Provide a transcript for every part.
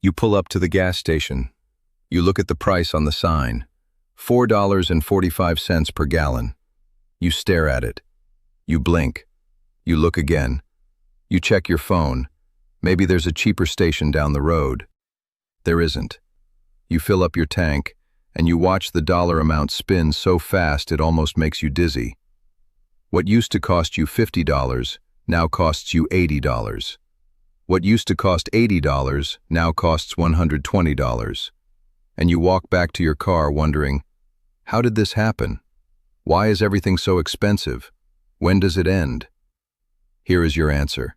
You pull up to the gas station. You look at the price on the sign. $4.45 per gallon. You stare at it. You blink. You look again. You check your phone. Maybe there's a cheaper station down the road. There isn't. You fill up your tank, and you watch the dollar amount spin so fast it almost makes you dizzy. What used to cost you $50 now costs you $80. What used to cost $80 now costs $120. And you walk back to your car wondering, how did this happen? Why is everything so expensive? When does it end? Here is your answer.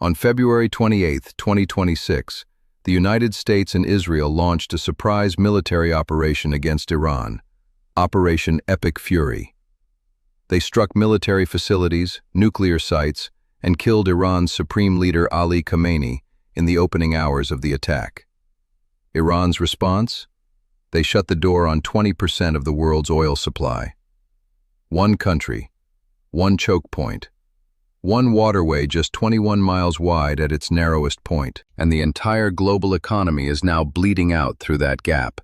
On February 28, 2026, the United States and Israel launched a surprise military operation against Iran, Operation Epic Fury. They struck military facilities, nuclear sites, and killed Iran's Supreme Leader Ali Khamenei in the opening hours of the attack. Iran's response? They shut the door on 20% of the world's oil supply. One country, one choke point, one waterway just 21 miles wide at its narrowest point, and the entire global economy is now bleeding out through that gap.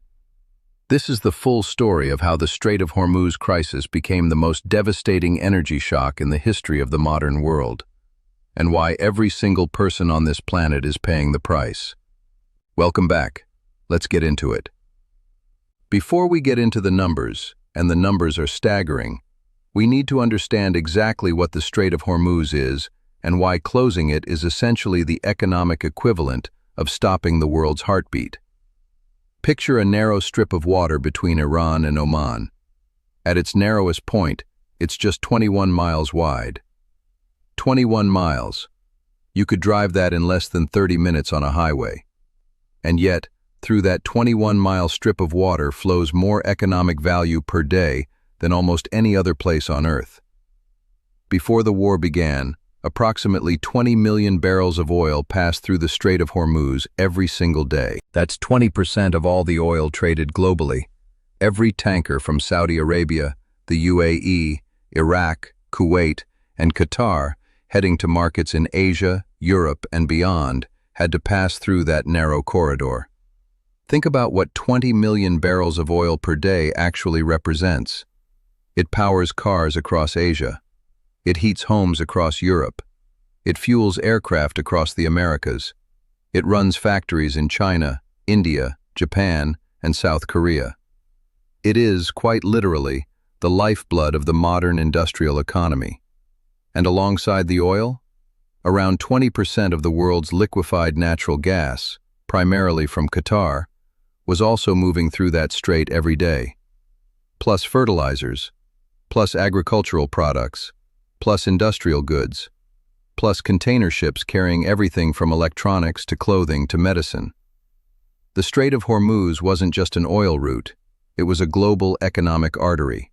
This is the full story of how the Strait of Hormuz crisis became the most devastating energy shock in the history of the modern world, and why every single person on this planet is paying the price. Welcome back. Let's get into it. Before we get into the numbers, and the numbers are staggering, we need to understand exactly what the Strait of Hormuz is and why closing it is essentially the economic equivalent of stopping the world's heartbeat. Picture a narrow strip of water between Iran and Oman. At its narrowest point, it's just 21 miles wide. 21 miles. You could drive that in less than 30 minutes on a highway. And yet, through that 21-mile strip of water flows more economic value per day than almost any other place on Earth. Before the war began, approximately 20 million barrels of oil passed through the Strait of Hormuz every single day. That's 20% of all the oil traded globally. Every tanker from Saudi Arabia, the UAE, Iraq, Kuwait, and Qatar heading to markets in Asia, Europe, and beyond had to pass through that narrow corridor. Think about what 20 million barrels of oil per day actually represents. It powers cars across Asia. It heats homes across Europe. It fuels aircraft across the Americas. It runs factories in China, India, Japan, and South Korea. It is, quite literally, the lifeblood of the modern industrial economy. And alongside the oil, around 20% of the world's liquefied natural gas, primarily from Qatar, was also moving through that strait every day. Plus fertilizers, plus agricultural products, plus industrial goods, plus container ships carrying everything from electronics to clothing to medicine. The Strait of Hormuz wasn't just an oil route, it was a global economic artery.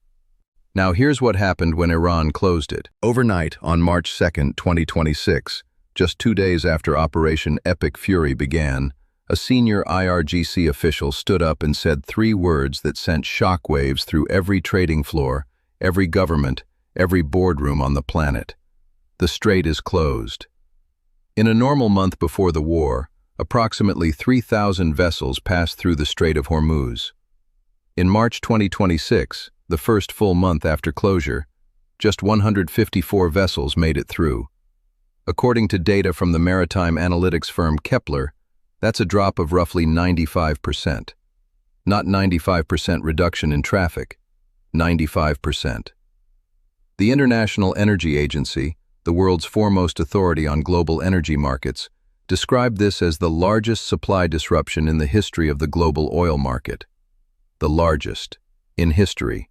Now here's what happened when Iran closed it. Overnight, on March 2, 2026, just 2 days after Operation Epic Fury began, a senior IRGC official stood up and said 3 words that sent shockwaves through every trading floor, every government, every boardroom on the planet. The strait is closed. In a normal month before the war, approximately 3,000 vessels passed through the Strait of Hormuz. In March 2026, the first full month after closure, just 154 vessels made it through. According to data from the maritime analytics firm Kepler, that's a drop of roughly 95%. Not 95% reduction in traffic, 95%. The International Energy Agency, the world's foremost authority on global energy markets, described this as the largest supply disruption in the history of the global oil market. The largest, in history.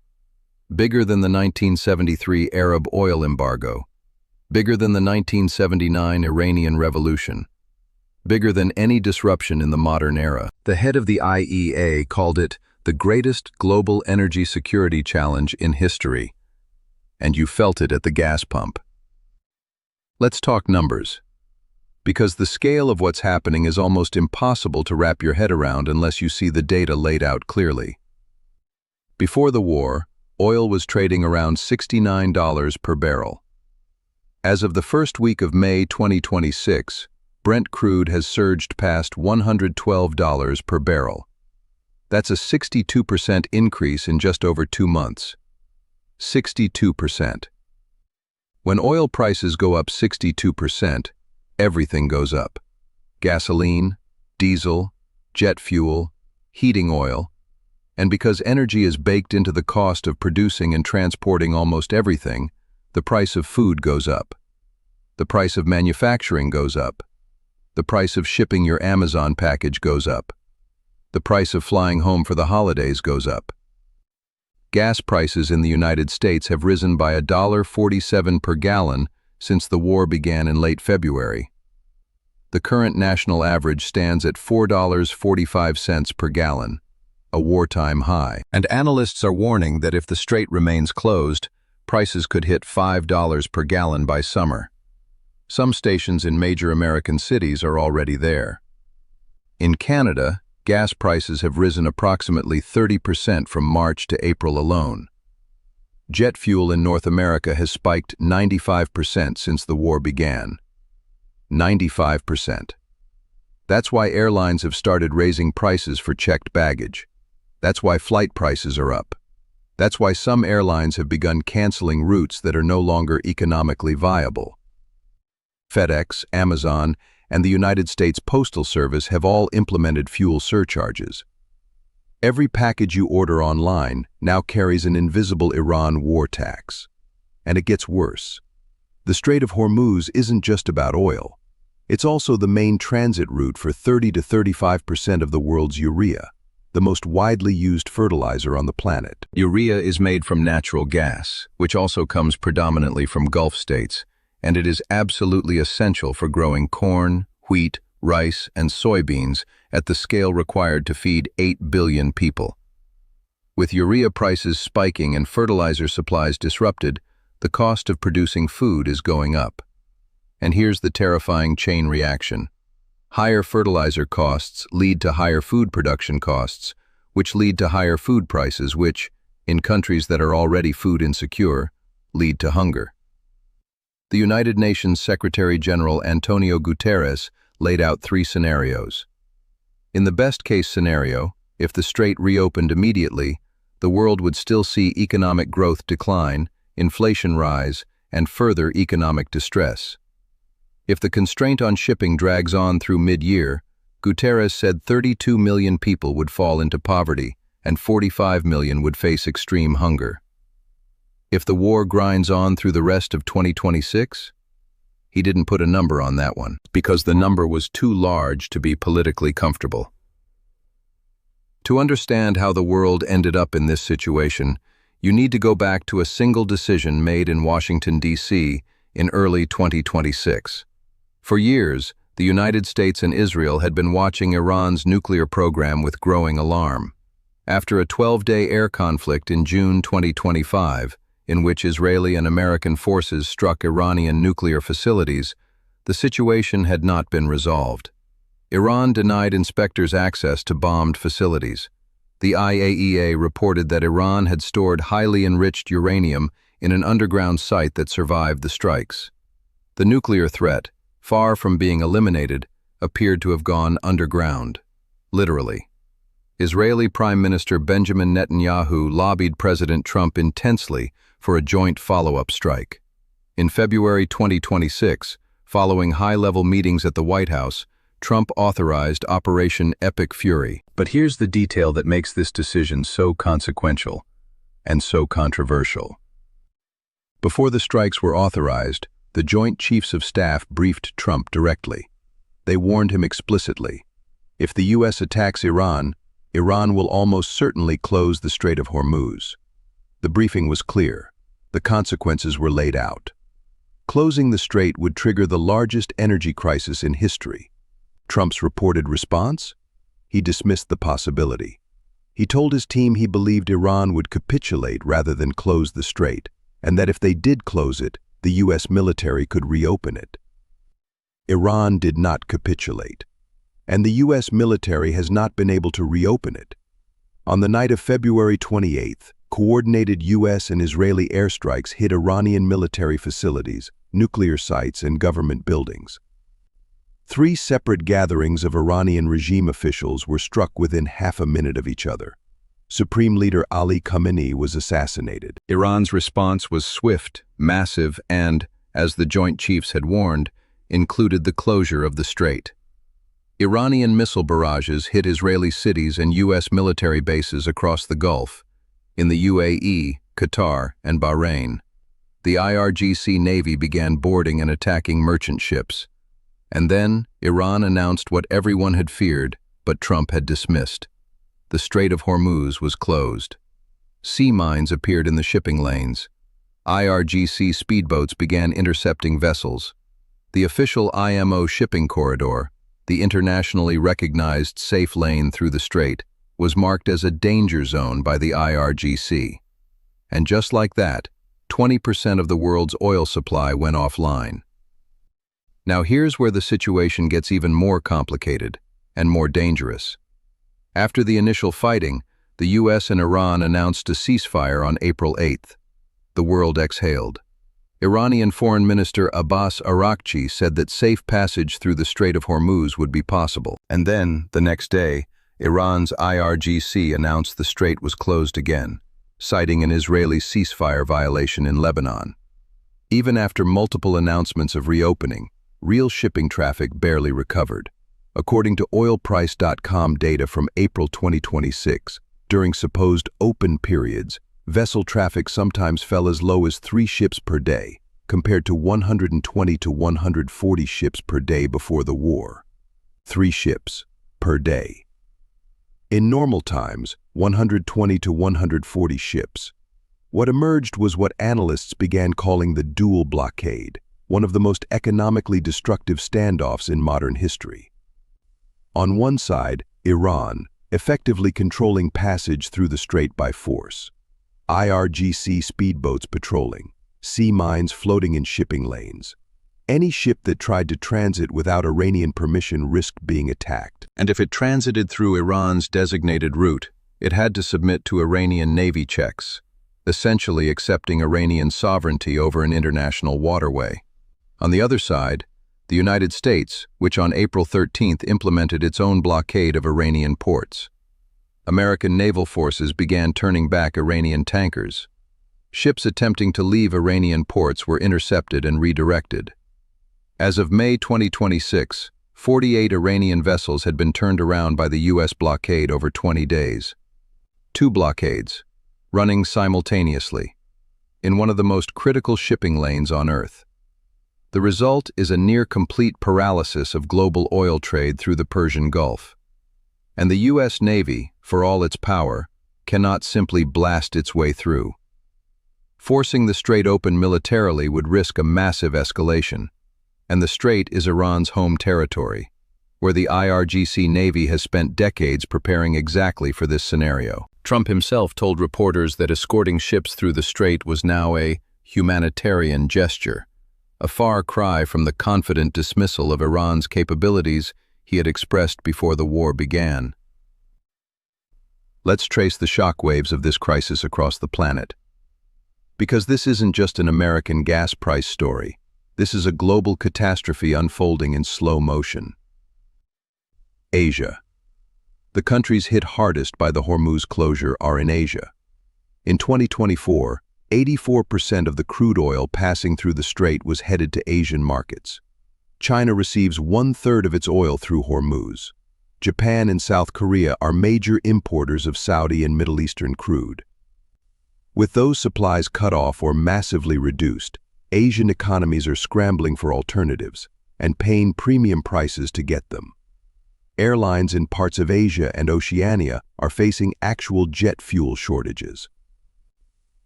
Bigger than the 1973 Arab oil embargo. Bigger than the 1979 Iranian Revolution. Bigger than any disruption in the modern era. The head of the IEA called it the greatest global energy security challenge in history. And you felt it at the gas pump. Let's talk numbers. Because the scale of what's happening is almost impossible to wrap your head around unless you see the data laid out clearly. Before the war, oil was trading around $69 per barrel. As of the first week of May 2026, Brent crude has surged past $112 per barrel. That's a 62% increase in just over 2 months. 62%. When oil prices go up 62%, everything goes up. Gasoline, diesel, jet fuel, heating oil, and because energy is baked into the cost of producing and transporting almost everything, the price of food goes up. The price of manufacturing goes up. The price of shipping your Amazon package goes up. The price of flying home for the holidays goes up. Gas prices in the United States have risen by $1.47 per gallon since the war began in late February. The current national average stands at $4.45 per gallon, a wartime high. And analysts are warning that if the strait remains closed, prices could hit $5 per gallon by summer. Some stations in major American cities are already there. In Canada, gas prices have risen approximately 30% from March to April alone. Jet fuel in North America has spiked 95% since the war began. 95%. That's why airlines have started raising prices for checked baggage. That's why flight prices are up. That's why some airlines have begun canceling routes that are no longer economically viable. FedEx, Amazon, and the United States Postal Service have all implemented fuel surcharges. Every package you order online now carries an invisible Iran war tax. And it gets worse. The Strait of Hormuz isn't just about oil. It's also the main transit route for 30 to 35% of the world's urea, the most widely used fertilizer on the planet. Urea is made from natural gas, which also comes predominantly from Gulf states, and it is absolutely essential for growing corn, wheat, rice, and soybeans at the scale required to feed 8 billion people. With urea prices spiking and fertilizer supplies disrupted, the cost of producing food is going up. And here's the terrifying chain reaction. Higher fertilizer costs lead to higher food production costs, which lead to higher food prices, which, in countries that are already food insecure, lead to hunger. The United Nations Secretary-General Antonio Guterres laid out 3 scenarios. In the best-case scenario, if the strait reopened immediately, the world would still see economic growth decline, inflation rise, and further economic distress. If the constraint on shipping drags on through mid-year, Guterres said 32 million people would fall into poverty and 45 million would face extreme hunger. If the war grinds on through the rest of 2026, he didn't put a number on that one, because the number was too large to be politically comfortable. To understand how the world ended up in this situation, you need to go back to a single decision made in Washington, D.C. in early 2026. For years, the United States and Israel had been watching Iran's nuclear program with growing alarm. After a 12-day air conflict in June 2025, in which Israeli and American forces struck Iranian nuclear facilities, the situation had not been resolved. Iran denied inspectors access to bombed facilities. The IAEA reported that Iran had stored highly enriched uranium in an underground site that survived the strikes. The nuclear threat, far from being eliminated, appeared to have gone underground, literally. Israeli Prime Minister Benjamin Netanyahu lobbied President Trump intensely for a joint follow-up strike. In February 2026, following high-level meetings at the White House, Trump authorized Operation Epic Fury. But here's the detail that makes this decision so consequential and so controversial. Before the strikes were authorized, the Joint Chiefs of Staff briefed Trump directly. They warned him explicitly, if the U.S. attacks Iran, Iran will almost certainly close the Strait of Hormuz. The briefing was clear. The consequences were laid out. Closing the strait would trigger the largest energy crisis in history. Trump's reported response? He dismissed the possibility. He told his team he believed Iran would capitulate rather than close the strait, and that if they did close it, the U.S. military could reopen it. Iran did not capitulate, and the U.S. military has not been able to reopen it. On the night of February 28th, coordinated U.S. and Israeli airstrikes hit Iranian military facilities, nuclear sites, and government buildings. Three separate gatherings of Iranian regime officials were struck within half a minute of each other. Supreme Leader Ali Khamenei was assassinated. Iran's response was swift, massive, and, as the Joint Chiefs had warned, included the closure of the strait. Iranian missile barrages hit Israeli cities and U.S. military bases across the Gulf, in the UAE, Qatar, and Bahrain. The IRGC Navy began boarding and attacking merchant ships. And then, Iran announced what everyone had feared, but Trump had dismissed. The Strait of Hormuz was closed. Sea mines appeared in the shipping lanes. IRGC speedboats began intercepting vessels. The official IMO shipping corridor, the internationally recognized safe lane through the strait, was marked as a danger zone by the IRGC. And just like that, 20% of the world's oil supply went offline. Now here's where the situation gets even more complicated and more dangerous. After the initial fighting, the U.S. and Iran announced a ceasefire on April 8th. The world exhaled. Iranian Foreign Minister Abbas Araghchi said that safe passage through the Strait of Hormuz would be possible. And then, the next day, Iran's IRGC announced the strait was closed again, citing an Israeli ceasefire violation in Lebanon. Even after multiple announcements of reopening, real shipping traffic barely recovered. According to oilprice.com data from April 2026, during supposed open periods, vessel traffic sometimes fell as low as 3 ships per day, compared to 120 to 140 ships per day before the war. 3 ships per day. In normal times, 120 to 140 ships. What emerged was what analysts began calling the dual blockade, one of the most economically destructive standoffs in modern history. On one side, Iran, effectively controlling passage through the strait by force. IRGC speedboats patrolling, sea mines floating in shipping lanes. Any ship that tried to transit without Iranian permission risked being attacked. And if it transited through Iran's designated route, it had to submit to Iranian Navy checks, essentially accepting Iranian sovereignty over an international waterway. On the other side, the United States, which on April 13th implemented its own blockade of Iranian ports. American naval forces began turning back Iranian tankers. Ships attempting to leave Iranian ports were intercepted and redirected. As of May 2026, 48 Iranian vessels had been turned around by the U.S. blockade over 20 days. 2 blockades, running simultaneously, in one of the most critical shipping lanes on Earth. The result is a near-complete paralysis of global oil trade through the Persian Gulf. And the U.S. Navy, for all its power, cannot simply blast its way through. Forcing the strait open militarily would risk a massive escalation, and the strait is Iran's home territory, where the IRGC Navy has spent decades preparing exactly for this scenario. Trump himself told reporters that escorting ships through the strait was now a humanitarian gesture, a far cry from the confident dismissal of Iran's capabilities he had expressed before the war began. Let's trace the shockwaves of this crisis across the planet. Because this isn't just an American gas price story, this is a global catastrophe unfolding in slow motion. Asia. The countries hit hardest by the Hormuz closure are in Asia. In 2024, 84% of the crude oil passing through the strait was headed to Asian markets. China receives 1/3 of its oil through Hormuz. Japan and South Korea are major importers of Saudi and Middle Eastern crude. With those supplies cut off or massively reduced, Asian economies are scrambling for alternatives and paying premium prices to get them. Airlines in parts of Asia and Oceania are facing actual jet fuel shortages.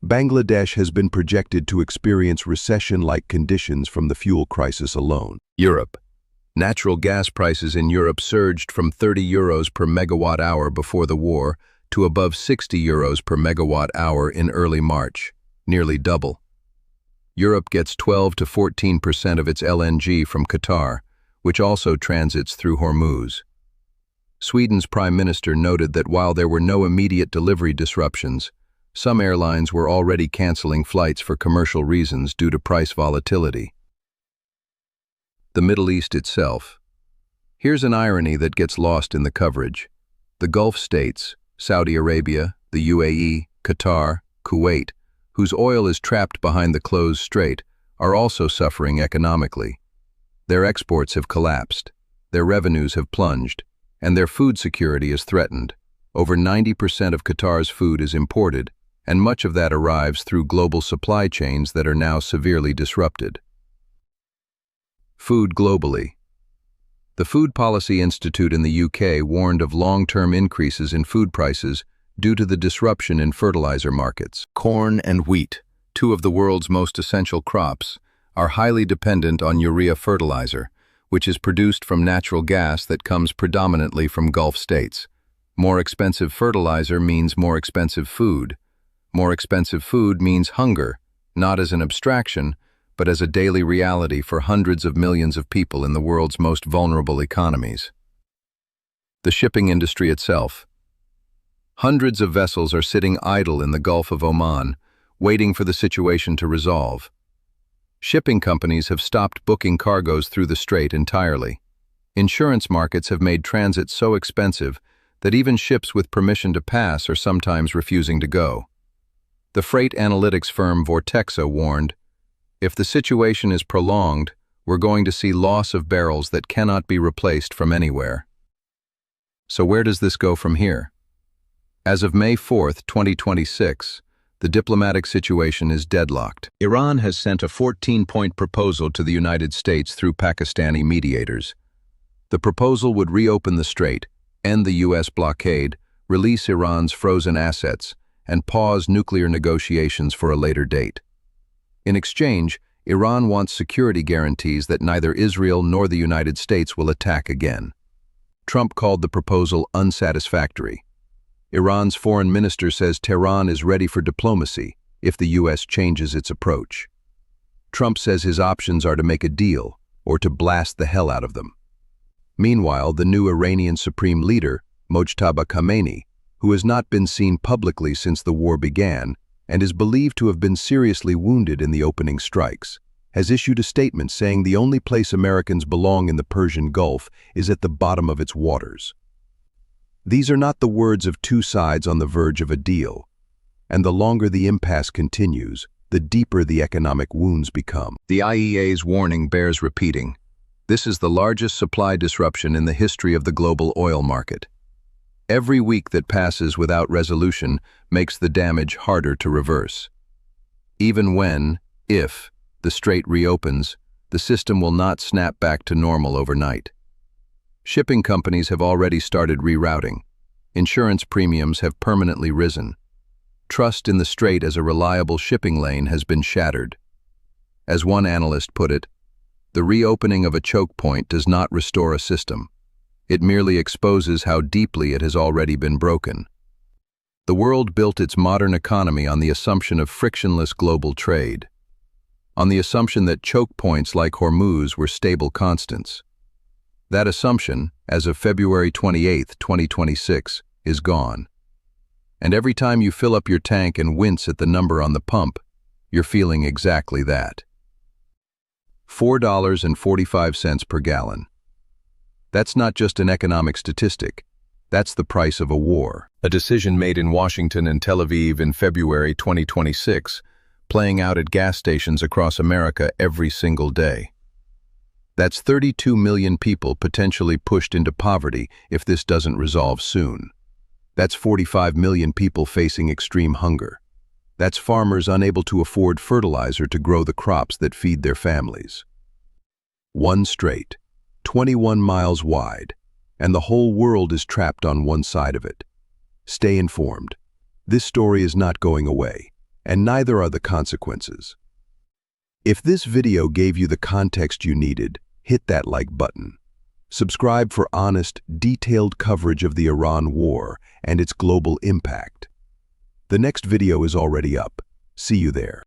Bangladesh has been projected to experience recession-like conditions from the fuel crisis alone. Europe. Natural gas prices in Europe surged from €30 per megawatt hour before the war to above €60 per megawatt hour in early March, nearly double. Europe gets 12 to 14% of its LNG from Qatar, which also transits through Hormuz. Sweden's Prime Minister noted that while there were no immediate delivery disruptions, some airlines were already canceling flights for commercial reasons due to price volatility. The Middle East itself. Here's an irony that gets lost in the coverage. The Gulf states, Saudi Arabia, the UAE, Qatar, Kuwait, whose oil is trapped behind the closed strait, are also suffering economically. Their exports have collapsed, their revenues have plunged, and their food security is threatened. Over 90% of Qatar's food is imported, and much of that arrives through global supply chains that are now severely disrupted. Food globally. The Food Policy Institute in the UK warned of long-term increases in food prices due to the disruption in fertilizer markets. Corn and wheat, two of the world's most essential crops, are highly dependent on urea fertilizer, which is produced from natural gas that comes predominantly from Gulf states. More expensive fertilizer means more expensive food. More expensive food means hunger, not as an abstraction, but as a daily reality for hundreds of millions of people in the world's most vulnerable economies. The shipping industry itself. Hundreds of vessels are sitting idle in the Gulf of Oman, waiting for the situation to resolve. Shipping companies have stopped booking cargoes through the strait entirely. Insurance markets have made transit so expensive that even ships with permission to pass are sometimes refusing to go. The freight analytics firm Vortexa warned, if the situation is prolonged, we're going to see loss of barrels that cannot be replaced from anywhere. So where does this go from here? As of May 4, 2026, the diplomatic situation is deadlocked. Iran has sent a 14-point proposal to the United States through Pakistani mediators. The proposal would reopen the strait, end the U.S. blockade, release Iran's frozen assets, and pause nuclear negotiations for a later date. In exchange, Iran wants security guarantees that neither Israel nor the United States will attack again. Trump called the proposal unsatisfactory. Iran's foreign minister says Tehran is ready for diplomacy if the U.S. changes its approach. Trump says his options are to make a deal or to blast the hell out of them. Meanwhile, the new Iranian supreme leader, Mojtaba Khamenei, who has not been seen publicly since the war began and is believed to have been seriously wounded in the opening strikes, has issued a statement saying the only place Americans belong in the Persian Gulf is at the bottom of its waters. These are not the words of two sides on the verge of a deal, and the longer the impasse continues, the deeper the economic wounds become. The IEA's warning bears repeating. This is the largest supply disruption in the history of the global oil market. Every week that passes without resolution makes the damage harder to reverse. Even when, if, the strait reopens, the system will not snap back to normal overnight. Shipping companies have already started rerouting. Insurance premiums have permanently risen. Trust in the strait as a reliable shipping lane has been shattered. As one analyst put it, the reopening of a choke point does not restore a system. It merely exposes how deeply it has already been broken. The world built its modern economy on the assumption of frictionless global trade, on the assumption that choke points like Hormuz were stable constants. That assumption, as of February 28, 2026, is gone. And every time you fill up your tank and wince at the number on the pump, you're feeling exactly that. $4.45 per gallon. That's not just an economic statistic. That's the price of a war. A decision made in Washington and Tel Aviv in February 2026, playing out at gas stations across America every single day. That's 32 million people potentially pushed into poverty if this doesn't resolve soon. That's 45 million people facing extreme hunger. That's farmers unable to afford fertilizer to grow the crops that feed their families. One strait, 21 miles wide, and the whole world is trapped on one side of it. Stay informed. This story is not going away, and neither are the consequences. If this video gave you the context you needed, hit that like button. Subscribe for honest, detailed coverage of the Iran war and its global impact. The next video is already up. See you there.